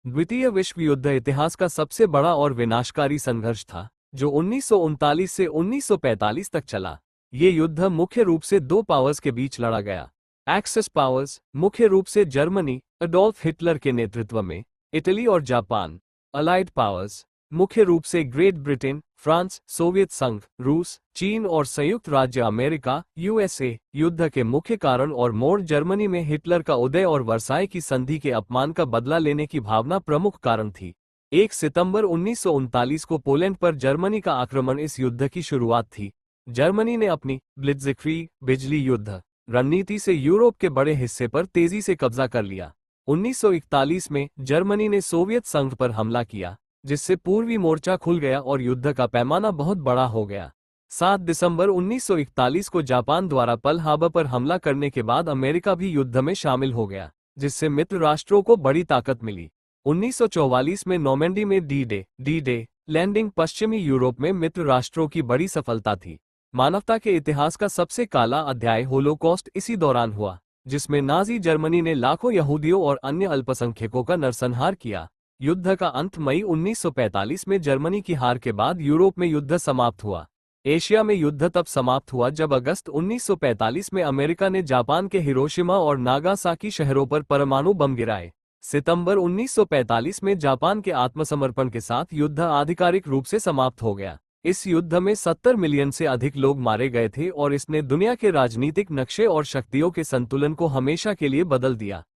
द्वितीय विश्व युद्ध इतिहास का सबसे बड़ा और विनाशकारी संघर्ष था, जो 1939 से 1945 तक चला। ये युद्ध मुख्य रूप से दो पावर्स के बीच लड़ा गया। एक्सेस पावर्स, मुख्य रूप से जर्मनी, अडोल्फ हिटलर के नेतृत्व में, इटली और जापान। अलाइड पावर्स, मुख्य रूप से ग्रेट ब्रिटेन, फ्रांस, सोवियत संघ, रूस, चीन और संयुक्त राज्य अमेरिका यूएसए। युद्ध के मुख्य कारण और मोड़ जर्मनी में हिटलर का उदय और वर्साई की संधि के अपमान का बदला लेने की भावना प्रमुख कारण थी। 1 सितंबर 1939 को पोलैंड पर जर्मनी का आक्रमण इस युद्ध की शुरुआत थी। जर्मनी ने अपनी ब्लिट्ज़क्रीग बिजली युद्ध रणनीति से यूरोप के बड़े हिस्से पर तेजी से कब्जा कर लिया। 1941 में जर्मनी ने सोवियत संघ पर हमला किया, जिससे पूर्वी मोर्चा खुल गया और युद्ध का पैमाना बहुत बड़ा हो गया। 7 दिसंबर 1941 को जापान द्वारा पर्ल हार्बर पर हमला करने के बाद अमेरिका भी युद्ध में शामिल हो गया, जिससे मित्र राष्ट्रों को बड़ी ताकत मिली। 1944 में नॉर्मैंडी में डी डे लैंडिंग पश्चिमी यूरोप में मित्र राष्ट्रों की बड़ी सफलता थी। मानवता के इतिहास का सबसे काला अध्याय होलोकॉस्ट इसी दौरान हुआ, जिसमें नाजी जर्मनी ने लाखों यहूदियों और अन्य अल्पसंख्यकों का नरसंहार किया। युद्ध का अंत मई 1945 में जर्मनी की हार के बाद यूरोप में युद्ध समाप्त हुआ। एशिया में युद्ध तब समाप्त हुआ जब अगस्त 1945 में अमेरिका ने जापान के हिरोशिमा और नागासाकी शहरों पर परमाणु बम गिराए। सितंबर 1945 में जापान के आत्मसमर्पण के साथ युद्ध आधिकारिक रूप से समाप्त हो गया। इस युद्ध में 70 मिलियन से अधिक लोग मारे गए थे और इसने दुनिया के राजनीतिक नक्शे और शक्तियों के संतुलन को हमेशा के लिए बदल दिया।